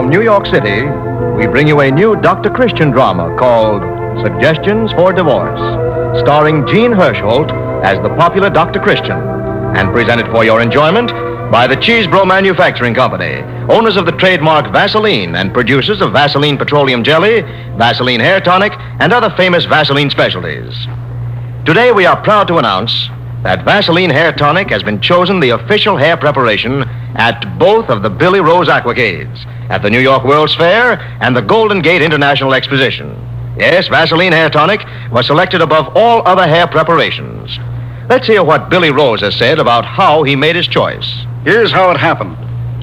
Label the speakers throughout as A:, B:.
A: From New York City, we bring you a new Dr. Christian drama called Suggestions for Divorce, starring Jean Hersholt as the popular Dr. Christian, and presented for your enjoyment by the Cheesebro Manufacturing Company, owners of the trademark Vaseline and producers of Vaseline Petroleum Jelly, Vaseline Hair Tonic, and other famous Vaseline specialties. Today we are proud to announce that Vaseline Hair Tonic has been chosen the official hair preparation at both of the Billy Rose Aquacades, at the New York World's Fair and the Golden Gate International Exposition. Yes, Vaseline Hair Tonic was selected above all other hair preparations. Let's hear what Billy Rose has said about how he made his choice.
B: Here's how it happened.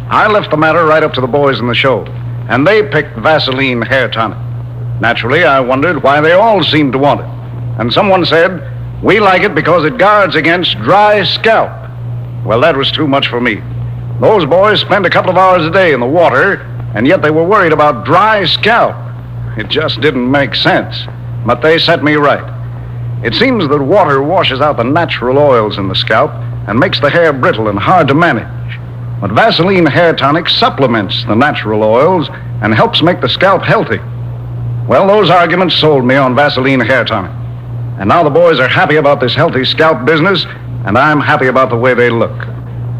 B: I left the matter right up to the boys in the show, and they picked Vaseline Hair Tonic. Naturally, I wondered why they all seemed to want it. And someone said, "We like it because it guards against dry scalp." Well, that was too much for me. Those boys spend a couple of hours a day in the water, and yet they were worried about dry scalp. It just didn't make sense. But they set me right. It seems that water washes out the natural oils in the scalp and makes the hair brittle and hard to manage. But Vaseline Hair Tonic supplements the natural oils and helps make the scalp healthy. Well, those arguments sold me on Vaseline Hair Tonic. And now the boys are happy about this healthy scalp business, and I'm happy about the way they look.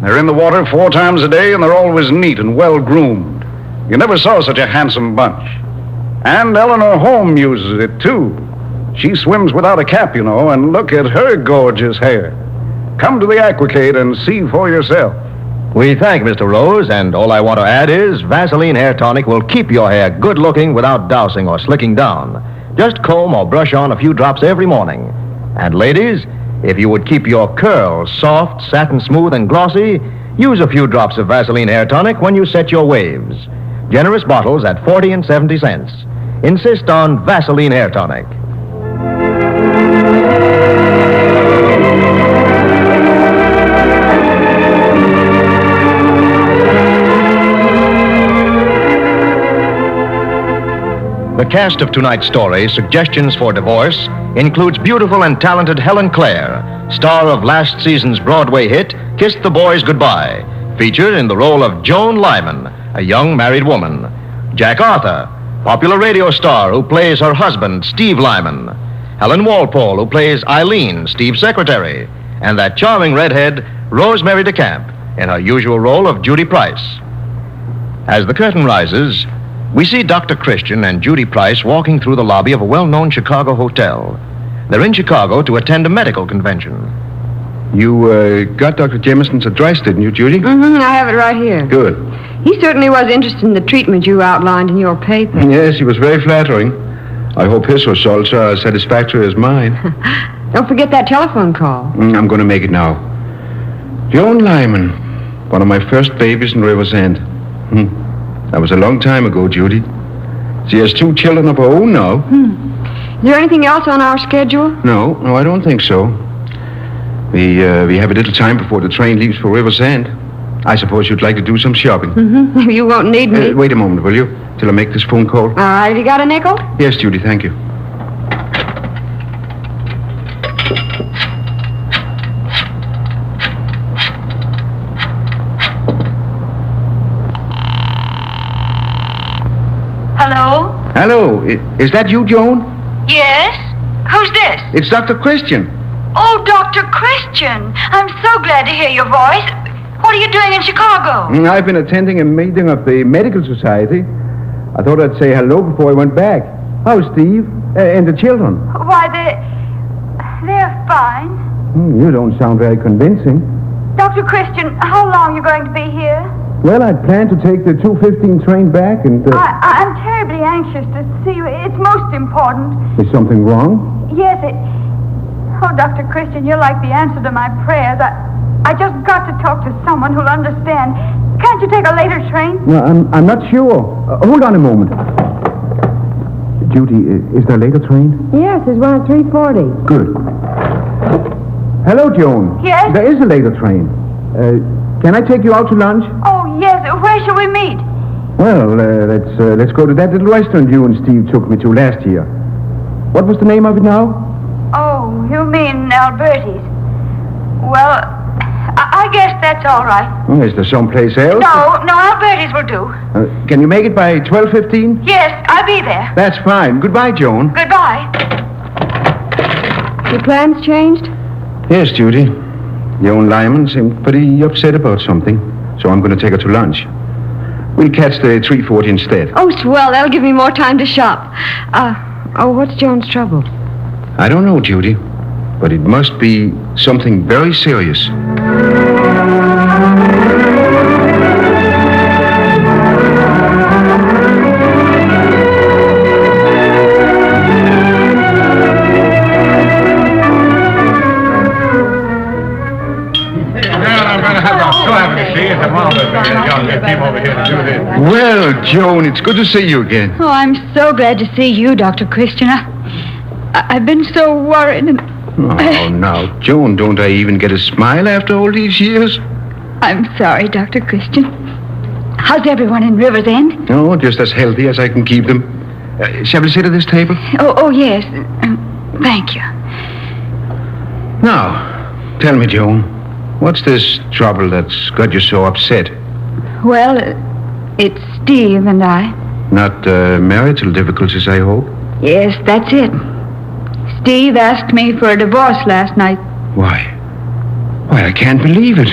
B: They're in the water 4 times a day, and they're always neat and well-groomed. You never saw such a handsome bunch. And Eleanor Holm uses it, too. She swims without a cap, you know, and look at her gorgeous hair. Come to the Aquacade and see for yourself.
A: We thank Mr. Rose, and all I want to add is Vaseline Hair Tonic will keep your hair good-looking without dousing or slicking down. Just comb or brush on a few drops every morning. And ladies, if you would keep your curls soft, satin smooth, and glossy, use a few drops of Vaseline Hair Tonic when you set your waves. Generous bottles at 40 and 70 cents. Insist on Vaseline Hair Tonic. The cast of tonight's story, Suggestions for Divorce, includes beautiful and talented Helen Clare, star of last season's Broadway hit, Kiss the Boys Goodbye, featured in the role of Joan Lyman, a young married woman. Jack Arthur, popular radio star who plays her husband, Steve Lyman. Helen Walpole, who plays Eileen, Steve's secretary. And that charming redhead, Rosemary DeCamp, in her usual role of Judy Price. As the curtain rises, we see Dr. Christian and Judy Price walking through the lobby of a well-known Chicago hotel. They're in Chicago to attend a medical convention.
C: You got Dr. Jameson's address, didn't you, Judy?
D: Mm-hmm, I have it right here.
C: Good.
D: He certainly was interested in the treatment you outlined in your paper.
C: Yes, he was very flattering. I hope his results are as satisfactory as mine.
D: Don't forget that telephone call.
C: I'm going to make it now. Joan Lyman, one of my first babies in River's End. That was a long time ago, Judy. She has 2 children of her own now.
D: Is there anything else on our schedule?
C: No, I don't think so. We have a little time before the train leaves for River's End. I suppose you'd like to do some shopping.
D: Mm-hmm. You won't need me.
C: Wait a moment, will you? Till I make this phone call.
D: All right, have you got a nickel?
C: Yes, Judy, thank you.
E: Hello?
C: Hello, is that you, Joan?
E: Yes? Who's this?
C: It's Dr. Christian.
E: Oh, Dr. Christian. I'm so glad to hear your voice. What are you doing in Chicago?
C: I've been attending a meeting of the Medical Society. I thought I'd say hello before I went back. How's Steve? And the children?
E: Why, they're fine.
C: You don't sound very convincing.
E: Dr. Christian, how long are you going to be here?
C: Well, I plan to take the 2:15 train back and...
E: I'm terribly anxious to see you. It's most important.
C: Is something wrong?
E: Yes, Oh, Dr. Christian, you're like the answer to my prayers. I just got to talk to someone who'll understand. Can't you take a later train?
C: No, I'm not sure. Hold on a moment. Judy, is there a later train?
D: Yes, there's one at 3:40.
C: Good. Hello, Joan.
E: Yes?
C: There is a later train. Can I take you out to lunch?
E: Oh, yes. Where shall we meet?
C: Well, let's go to that little restaurant you and Steve took me to last year. What was the name of it now?
E: Oh, you mean Alberti's. Well, I guess that's all right.
C: Oh, is there someplace else?
E: No, Alberti's will do.
C: Can you make it by 12:15?
E: Yes, I'll be there.
C: That's fine. Goodbye, Joan.
E: Goodbye.
D: Your plans changed?
C: Yes, Judy. Joan Lyman seemed pretty upset about something, so I'm going to take her to lunch. We'll catch the 3:40 instead.
D: Oh, swell. That'll give me more time to shop. What's Joan's trouble?
C: I don't know, Judy, but it must be something very serious. Well, Joan, it's good to see you again.
E: Oh, I'm so glad to see you, Dr. Christian. I've been so worried and...
C: Oh, now, Joan, don't I even get a smile after all these years?
E: I'm sorry, Dr. Christian. How's everyone in River's End?
C: Oh, just as healthy as I can keep them. Shall we sit at this table?
E: Oh, yes. Thank you.
C: Now, tell me, Joan, what's this trouble that's got you so upset?
E: Well, it's Steve and I.
C: Not marital difficulties, I hope?
E: Yes, that's it. Steve asked me for a divorce last night.
C: Why, I can't believe it.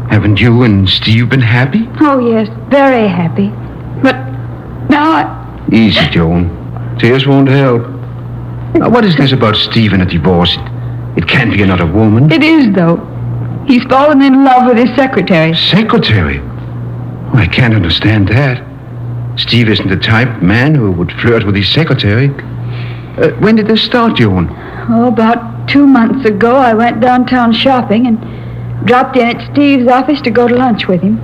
C: Haven't you and Steve been happy?
E: Oh, yes, very happy. But now
C: Easy, Joan. Tears won't help. Now, what is this about Steve and a divorce? It can't be another woman.
E: It is, though. He's fallen in love with his secretary.
C: Secretary? Oh, I can't understand that. Steve isn't the type of man who would flirt with his secretary. When did this start, Joan?
E: Oh, about 2 months ago, I went downtown shopping and dropped in at Steve's office to go to lunch with him.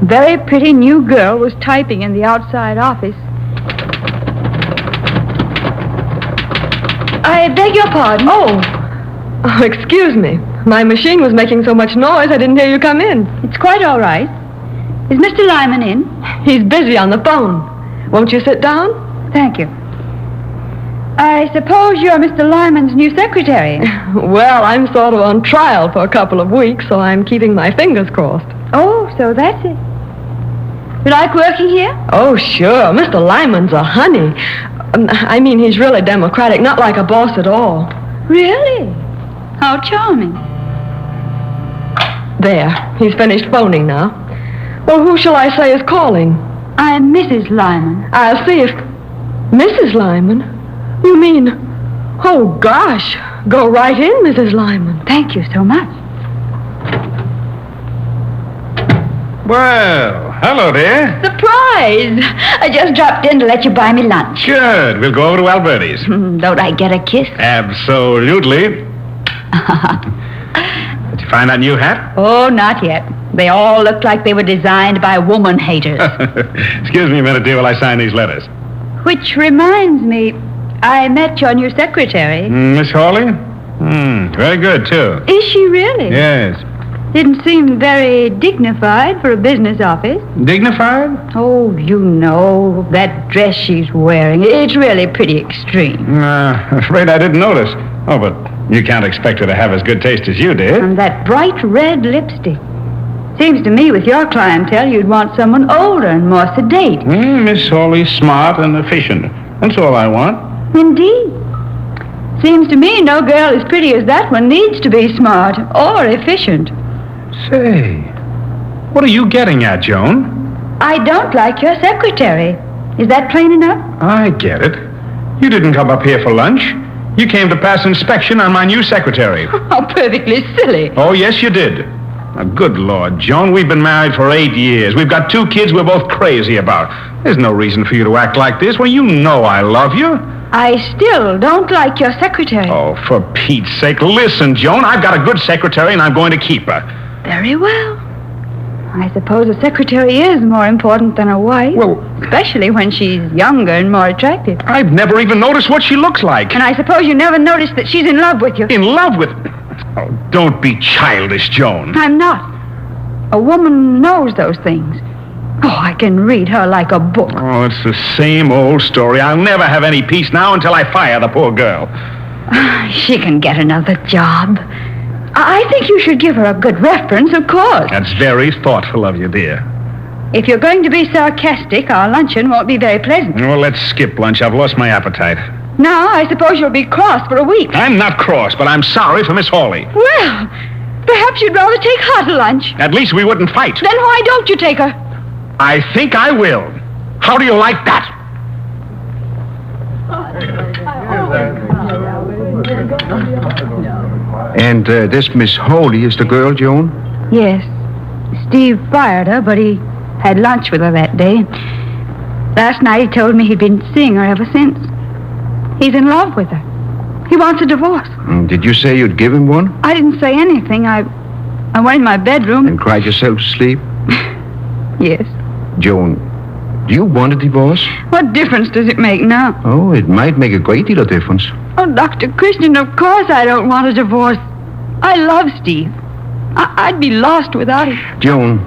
E: A very pretty new girl was typing in the outside office. I beg your pardon.
D: Oh, excuse me. My machine was making so much noise, I didn't hear you come in.
E: It's quite all right. Is Mr. Lyman in?
D: He's busy on the phone. Won't you sit down?
E: Thank you. I suppose you're Mr. Lyman's new secretary.
D: Well, I'm sort of on trial for a couple of weeks, so I'm keeping my fingers crossed.
E: Oh, so that's it. You like working here?
D: Oh, sure. Mr. Lyman's a honey. I mean, he's really democratic, not like a boss at all.
E: Really? How charming.
D: There. He's finished phoning now. Well, who shall I say is calling?
E: I'm Mrs. Lyman.
D: I'll see if... Mrs. Lyman? You mean... Oh, gosh. Go right in, Mrs. Lyman.
E: Thank you so much.
B: Well, hello, dear.
E: Surprise! I just dropped in to let you buy me lunch.
B: Good. We'll go over to Alberti's.
E: Don't I get a kiss?
B: Absolutely. Did you find that new hat?
E: Oh, not yet. They all look like they were designed by woman haters.
B: Excuse me a minute, dear, while I sign these letters.
E: Which reminds me, I met your new secretary.
B: Miss Hawley? Very good, too.
E: Is she really?
B: Yes.
E: Didn't seem very dignified for a business office.
B: Dignified?
E: Oh, you know, that dress she's wearing. It's really pretty extreme.
B: Afraid I didn't notice. Oh, but you can't expect her to have as good taste as you did.
E: And that bright red lipstick. Seems to me with your clientele, you'd want someone older and more sedate.
B: Miss Hawley's smart and efficient. That's all I want.
E: Indeed. Seems to me no girl as pretty as that one needs to be smart or efficient.
B: Say, what are you getting at, Joan?
E: I don't like your secretary. Is that plain enough?
B: I get it. You didn't come up here for lunch. You came to pass inspection on my new secretary.
E: How perfectly silly.
B: Oh, yes, you did. Good Lord, Joan, we've been married for 8 years. We've got 2 kids we're both crazy about. There's no reason for you to act like this. Well, you know I love you.
E: I still don't like your secretary.
B: Oh, for Pete's sake, listen, Joan, I've got a good secretary and I'm going to keep her.
E: Very well. I suppose a secretary is more important than a wife.
B: Well,
E: especially when she's younger and more attractive.
B: I've never even noticed what she looks like.
E: And I suppose you never noticed that she's in love with you.
B: In love with... Oh, don't be childish, Joan.
E: I'm not. A woman knows those things. Oh, I can read her like a book.
B: Oh, it's the same old story. I'll never have any peace now until I fire the poor girl.
E: She can get another job. I think you should give her a good reference, of course.
F: That's very thoughtful of you, dear.
E: If you're going to be sarcastic, our luncheon won't be very pleasant.
F: Well, let's skip lunch. I've lost my appetite.
E: Now, I suppose you'll be cross for a week.
F: I'm not cross, but I'm sorry for Miss Hawley.
E: Well, perhaps you'd rather take her to lunch.
F: At least we wouldn't fight.
E: Then why don't you take her?
F: I think I will. How do you like that?
C: And this Miss Hawley is the girl, Joan?
E: Yes. Steve fired her, but he had lunch with her that day. Last night he told me he'd been seeing her ever since. He's in love with her. He wants a divorce.
C: Did you say you'd give him one?
E: I didn't say anything. I went in my bedroom.
C: And cried yourself to sleep?
E: Yes.
C: Joan, do you want a divorce?
E: What difference does it make now?
C: Oh, it might make a great deal of difference.
E: Oh, Dr. Christian, of course I don't want a divorce. I love Steve. I'd be lost without him.
C: Joan,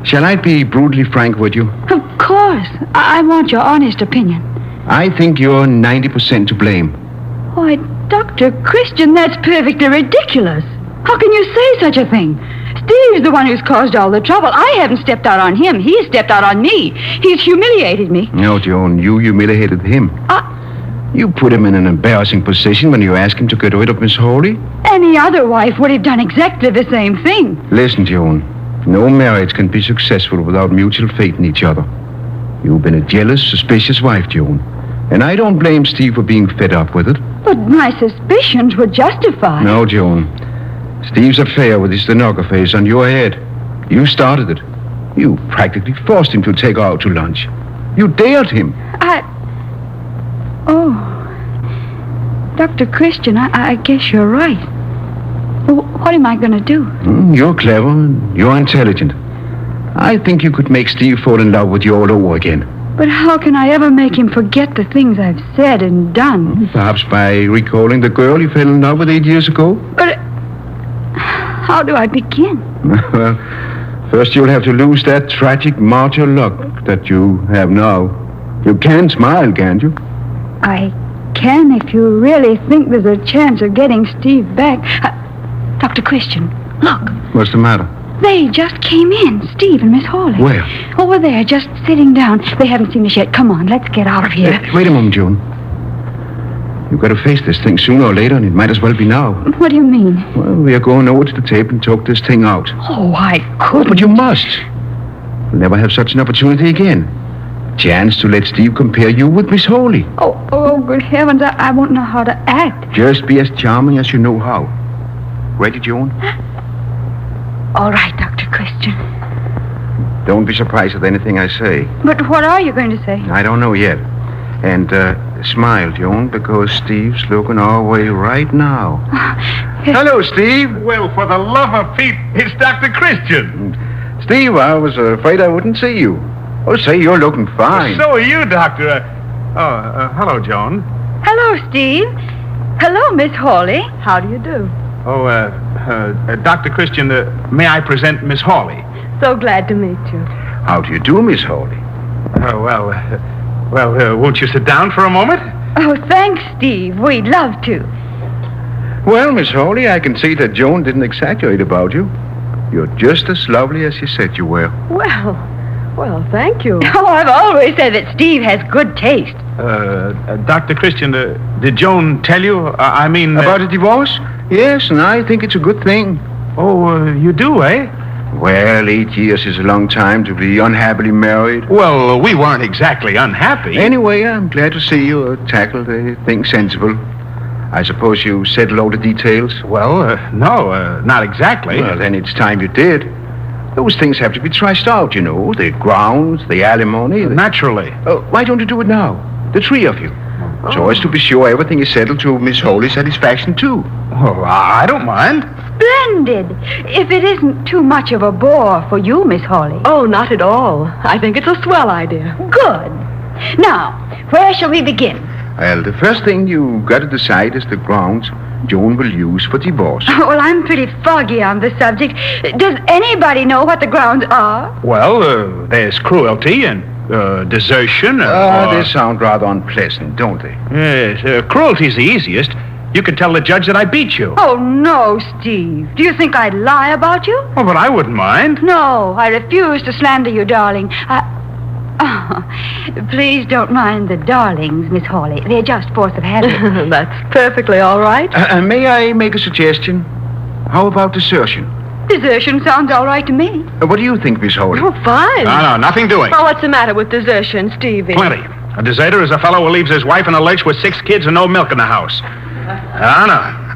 C: shall I be brutally frank with you?
E: Of course. I want your honest opinion.
C: I think you're 90% to blame.
E: Why, Dr. Christian, that's perfectly ridiculous. How can you say such a thing? Steve's the one who's caused all the trouble. I haven't stepped out on him. He's stepped out on me. He's humiliated me.
C: No, Joan, you humiliated him. You put him in an embarrassing position when you asked him to get rid of Miss Hawley.
E: Any other wife would have done exactly the same thing.
C: Listen, Joan, no marriage can be successful without mutual faith in each other. You've been a jealous, suspicious wife, Joan. And I don't blame Steve for being fed up with it.
E: But my suspicions were justified.
C: No, Joan. Steve's affair with his stenographer is on your head. You started it. You practically forced him to take her out to lunch. You dared him.
E: Oh. Dr. Christian, I guess you're right. Well, what am I going to do?
C: You're clever and you're intelligent. I think you could make Steve fall in love with you all over again.
E: But how can I ever make him forget the things I've said and done?
C: Perhaps by recalling the girl you fell in love with 8 years ago?
E: But how do I begin?
C: Well, first you'll have to lose that tragic martyr luck that you have now. You can smile, can't you?
E: I can if you really think there's a chance of getting Steve back. Dr. Christian, look.
C: What's the matter?
E: They just came in, Steve and Miss Hawley.
C: Where?
E: Over there, just sitting down. They haven't seen us yet. Come on, let's get out of here.
C: Wait a moment, Joan. You've got to face this thing sooner or later, and it might as well be now.
E: What do you mean?
C: Well, we are going over to the table and talk this thing out.
E: Oh, I couldn't.
C: But you must. You'll never have such an opportunity again. Chance to let Steve compare you with Miss Hawley.
E: Oh, good heavens, I won't know how to act.
C: Just be as charming as you know how. Ready, Joan?
E: All right, Dr. Christian.
C: Don't be surprised at anything I say.
E: But what are you going to say?
C: I don't know yet. And smile, Joan, because Steve's looking our way right now. Hello, Steve.
F: Well, for the love of Pete, it's Dr. Christian.
C: Steve, I was afraid I wouldn't see you. Oh, say, you're looking fine.
F: So are you, Doctor. Hello, Joan.
E: Hello, Steve. Hello, Miss Hawley. How do you do?
F: Oh, Dr. Christian, may I present Miss Hawley?
D: So glad to meet you.
C: How do you do, Miss Hawley?
F: Won't you sit down for a moment?
E: Oh, thanks, Steve. We'd love to.
C: Well, Miss Hawley, I can see that Joan didn't exaggerate about you. You're just as lovely as she said you were.
D: Well, thank you.
E: Oh, I've always said that Steve has good taste.
F: Dr. Christian, did Joan tell you?
C: About a divorce? Yes, and I think it's a good thing.
F: Oh, you do, eh?
C: Well, 8 years is a long time to be unhappily married.
F: Well, we weren't exactly unhappy.
C: Anyway, I'm glad to see you tackled a thing sensible. I suppose you settled all the details?
F: Well, no, not exactly.
C: Well, then it's time you did. Those things have to be triced out, you know. The grounds, the alimony.
F: Naturally.
C: Why don't you do it now? The three of you. So as to be sure everything is settled to Miss Hawley's satisfaction, too.
F: Oh, I don't mind.
E: Splendid. If it isn't too much of a bore for you, Miss Hawley.
D: Oh, not at all. I think it's a swell idea.
E: Good. Now, where shall we begin?
C: Well, the first thing you got to decide is the grounds Joan will use for divorce.
E: Well, I'm pretty foggy on the subject. Does anybody know what the grounds are?
F: Well, there's cruelty and desertion.
C: They sound rather unpleasant, don't they?
F: Yes, cruelty's the easiest. You could tell the judge that I beat you.
E: Oh, no, Steve. Do you think I'd lie about you?
F: Oh, but I wouldn't mind.
E: No, I refuse to slander you, darling. Please don't mind the darlings, Miss Hawley. They're just force of habit.
D: That's perfectly all right.
C: May I make a suggestion? How about desertion?
E: Desertion sounds all right to me.
C: What do you think, Miss Hawley?
D: Oh, fine.
F: No, nothing doing.
D: Well, what's the matter with desertion, Stevie?
F: Plenty. A deserter is a fellow who leaves his wife in a lurch with 6 kids and no milk in the house. No.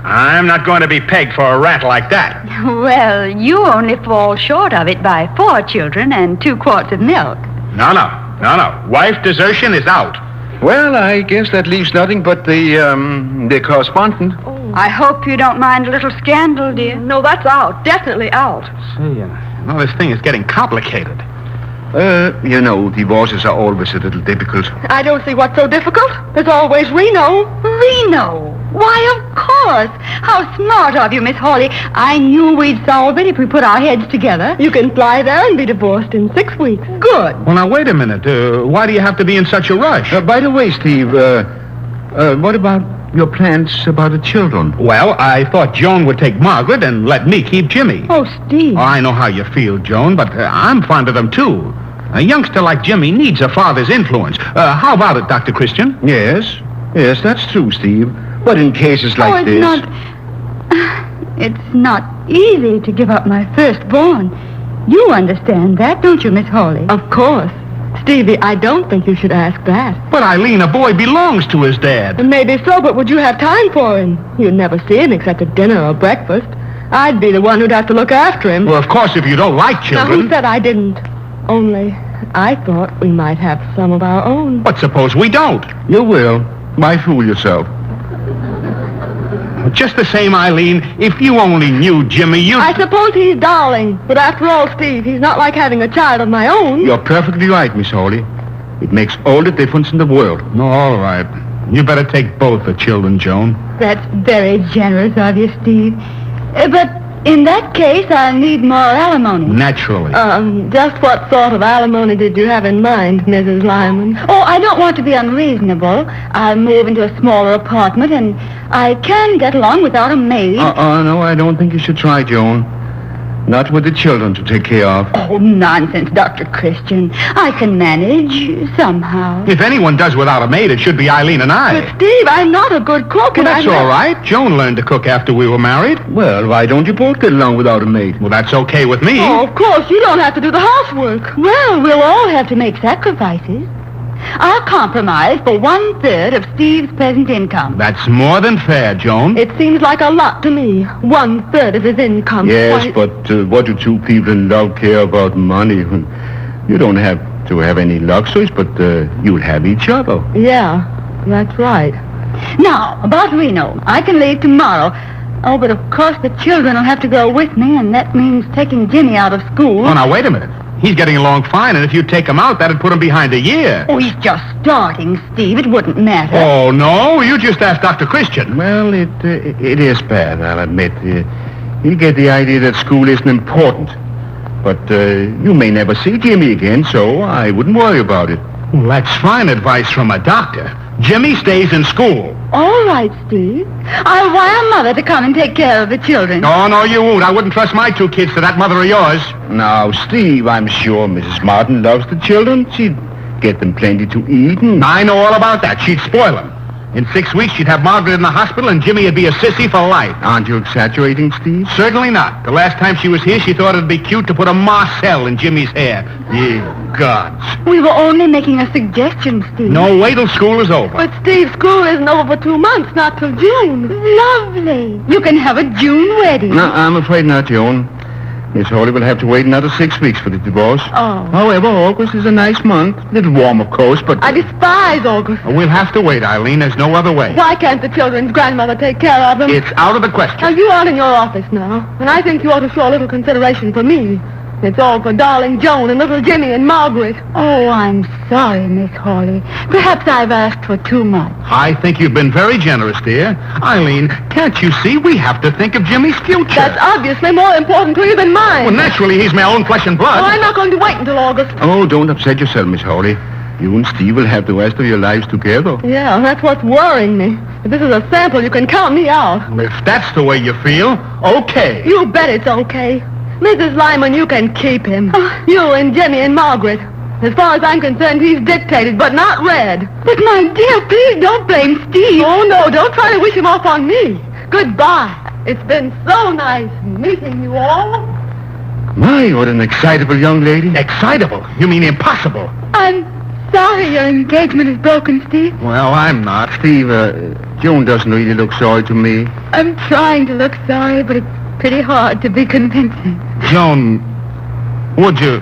F: I'm not going to be pegged for a rat like that.
E: Well, you only fall short of it by 4 children and 2 quarts of milk.
F: No. Wife desertion is out.
C: Well, I guess that leaves nothing but the correspondent.
E: I hope you don't mind a little scandal, dear.
D: No, that's out. Definitely out.
F: See, this thing is getting complicated.
C: Divorces are always a little difficult.
D: I don't see what's so difficult. There's always Reno.
E: Reno? Why, of course. How smart of you, Miss Hawley. I knew we'd solve it if we put our heads together.
D: You can fly there and be divorced in 6 weeks.
E: Good.
F: Well, now, wait a minute. Why do you have to be in such a rush?
C: By the way, Steve, what about your plans about the children?
F: Well, I thought Joan would take Margaret and let me keep Jimmy.
E: Oh, Steve.
F: Oh, I know how you feel, Joan, but I'm fond of them, too. A youngster like Jimmy needs a father's influence. How about it, Dr. Christian?
C: Yes, that's true, Steve. But in cases like this...
E: It's not easy to give up my firstborn. You understand that, don't you, Miss Hawley?
D: Of course. Stevie, I don't think you should ask that.
F: But, Eileen, a boy belongs to his dad.
D: Maybe so, but would you have time for him? You'd never see him except at dinner or breakfast. I'd be the one who'd have to look after him.
F: Well, of course, if you don't like
D: Now,
F: children...
D: who said I didn't? Only, I thought we might have some of our own.
F: But suppose we don't?
C: You will. Why fool yourself?
F: Just the same, Eileen, if you only knew Jimmy, you...
D: I suppose he's darling, but after all, Steve, he's not like having a child of my own.
C: You're perfectly right, Miss Hawley. It makes all the difference in the world.
F: No, all right. You better take both the children, Joan.
E: That's very generous of you, Steve. But in that case, I'll need more alimony.
F: Naturally.
D: Just what sort of alimony did you have in mind, Mrs. Lyman?
E: Oh, I don't want to be unreasonable. I'll move into a smaller apartment, and I can get along without a maid.
C: No, I don't think you should try, Joan. Not with the children to take care of.
E: Oh, nonsense, Dr. Christian. I can manage somehow.
F: If anyone does without a maid, it should be Eileen and I.
D: But, Steve, I'm not a good cook,
F: Well,
D: and
F: that's all right. Joan learned to cook after we were married.
C: Well, why don't you both get along without a maid?
F: Well, that's okay with me.
D: Oh, of course, you don't have to do the housework.
E: Well, we'll all have to make sacrifices. I'll compromise for 1/3 of Steve's present income.
F: That's more than fair, Joan.
D: It seems like a lot to me. 1/3 of his income.
C: Yes,
D: Why-
C: but what do two people in love care about money? You don't have to have any luxuries, but you'll have each other.
D: Yeah, that's right.
E: Now, about Reno, I can leave tomorrow. Oh, but of course the children will have to go with me, and that means taking Jimmy out of school.
F: Oh, now, wait a minute. He's getting along fine, and if you take him out, that'd put him behind a year.
E: Oh, he's just starting, Steve. It wouldn't matter.
F: Oh, no, you just asked Dr. Christian.
C: Well, it is bad, I'll admit. He'll get the idea that school isn't important. But you may never see Jimmy again, so I wouldn't worry about it.
F: Well, that's fine advice from a doctor. Jimmy stays in school.
E: All right, Steve. I'll wire Mother to come and take care of the children.
F: Oh, no, you won't. I wouldn't trust my 2 kids to that mother of yours.
C: Now, Steve, I'm sure Mrs. Martin loves the children. She'd get them plenty to eat and...
F: I know all about that. She'd spoil them. In 6 weeks, she'd have Margaret in the hospital, and Jimmy would be a sissy for life.
C: Aren't you exaggerating, Steve?
F: Certainly not. The last time she was here, she thought it'd be cute to put a Marcel in Jimmy's hair. Ye gods.
E: We were only making a suggestion, Steve.
F: No, wait till school is over.
D: But, Steve, school isn't over for 2 months, not till June.
E: Lovely. You can have a June wedding.
C: No, I'm afraid not, Joan. Miss Hawley will have to wait another 6 weeks for the divorce.
D: Oh.
C: However, August is a nice month. A little warm, of course, but...
D: I despise August.
F: We'll have to wait, Eileen. There's no other way.
D: Why can't the children's grandmother take care of them?
F: It's out of the question.
D: Now, you are in your office now, and I think you ought to show a little consideration for me. It's all for darling Joan and little Jimmy and Margaret.
E: Oh, I'm sorry, Miss Hawley. Perhaps I've asked for too much.
F: I think you've been very generous, dear. Eileen, can't you see we have to think of Jimmy's future?
D: That's obviously more important to you than mine.
F: Well, naturally, he's my own flesh and blood.
D: Well, I'm not going to wait until August.
C: Oh, don't upset yourself, Miss Hawley. You and Steve will have the rest of your lives together.
D: Yeah, that's what's worrying me. If this is a sample, you can count me out.
F: If that's the way you feel, okay.
D: You bet it's okay. Mrs. Lyman, you can keep him. You and Jimmy and Margaret. As far as I'm concerned, he's dictated, but not read.
E: But, my dear, please don't blame Steve.
D: Oh, no, don't try to wish him off on me. Goodbye. It's been so nice meeting you all.
C: My, what an excitable young lady.
F: Excitable? You mean impossible?
E: I'm sorry your engagement is broken, Steve.
F: Well, I'm not.
C: Steve, Joan doesn't really look sorry to me.
E: I'm trying to look sorry, but it's pretty hard to be convincing.
F: Joan, would you...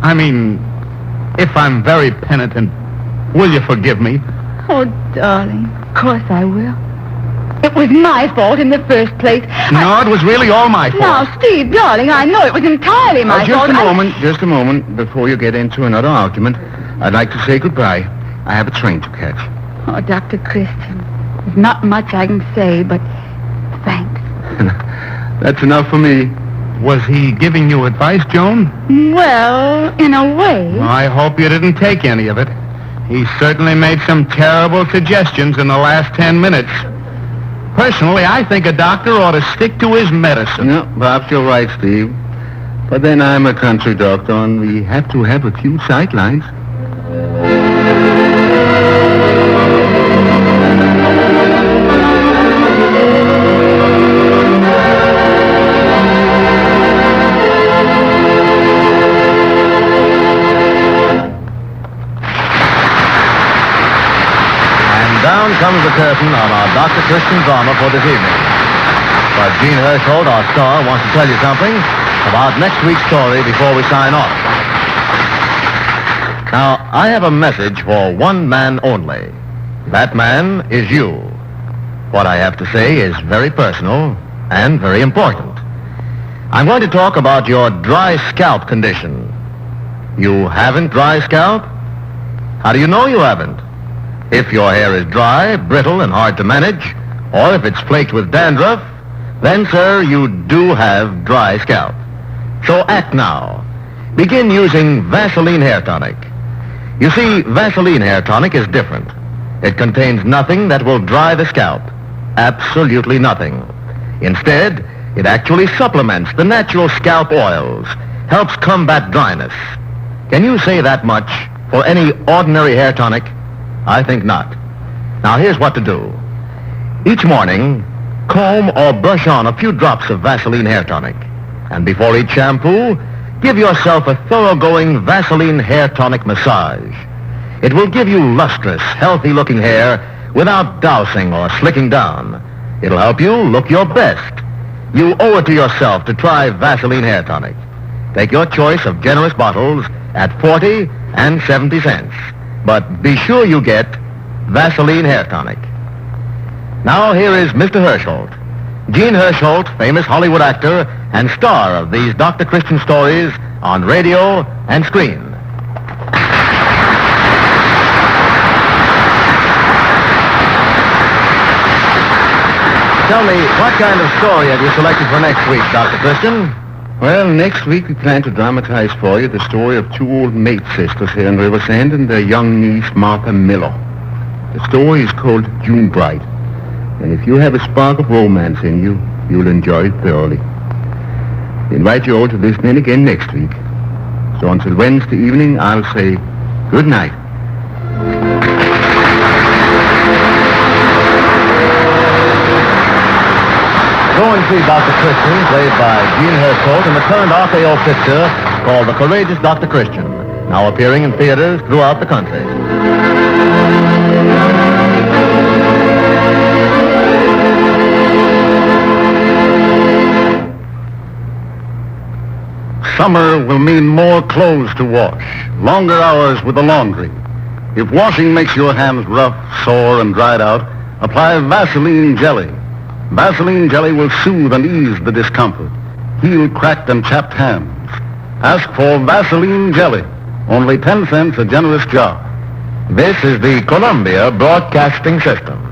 F: I mean, if I'm very penitent, will you forgive me?
E: Oh, darling, of course I will. It was my fault in the first place.
F: No, it was really all my fault.
E: Now, Steve, darling, I know it was entirely my fault.
C: Just a moment. Before you get into another argument, I'd like to say goodbye. I have a train to catch.
E: Oh, Dr. Christian, there's not much I can say, but thanks.
C: That's enough for me.
F: Was he giving you advice, Joan?
E: Well, in a way.
F: Well, I hope you didn't take any of it. He certainly made some terrible suggestions in the last 10 minutes. Personally, I think a doctor ought to stick to his medicine.
C: No, perhaps you're right, Steve. But then I'm a country doctor, and we have to have a few sidelines.
A: Down comes the curtain on our Dr. Christian drama for this evening. But Jean Hersholt, our star, wants to tell you something about next week's story before we sign off. Now, I have a message for one man only. That man is you. What I have to say is very personal and very important. I'm going to talk about your dry scalp condition. You haven't dry scalp? How do you know you haven't? If your hair is dry, brittle, and hard to manage, or if it's flaked with dandruff, then, sir, you do have dry scalp. So act now. Begin using Vaseline Hair Tonic. You see, Vaseline Hair Tonic is different. It contains nothing that will dry the scalp. Absolutely nothing. Instead, it actually supplements the natural scalp oils, helps combat dryness. Can you say that much for any ordinary hair tonic? I think not. Now, here's what to do. Each morning, comb or brush on a few drops of Vaseline Hair Tonic. And before each shampoo, give yourself a thoroughgoing Vaseline Hair Tonic massage. It will give you lustrous, healthy-looking hair without dousing or slicking down. It'll help you look your best. You owe it to yourself to try Vaseline Hair Tonic. Take your choice of generous bottles at 40 and 70 cents. But be sure you get Vaseline Hair Tonic. Now here is Mr. Hersholt. Jean Hersholt, famous Hollywood actor and star of these Dr. Christian stories on radio and screen. Tell me, what kind of story have you selected for next week, Dr. Christian?
C: Well, next week we plan to dramatize for you the story of two old maid sisters here in Riversend and their young niece, Martha Miller. The story is called June Bright. And if you have a spark of romance in you, you'll enjoy it thoroughly. We invite you all to listen in again next week. So until Wednesday evening, I'll say good night.
A: Go and see Dr. Christian, played by Jean Hersholt, in the current RKO picture called The Courageous Dr. Christian, now appearing in theaters throughout the country.
B: Summer will mean more clothes to wash, longer hours with the laundry. If washing makes your hands rough, sore, and dried out, apply Vaseline Jelly. Vaseline Jelly will soothe and ease the discomfort, heal cracked and chapped hands. Ask for Vaseline Jelly, only 10 cents a generous jar.
A: This is the Columbia Broadcasting System.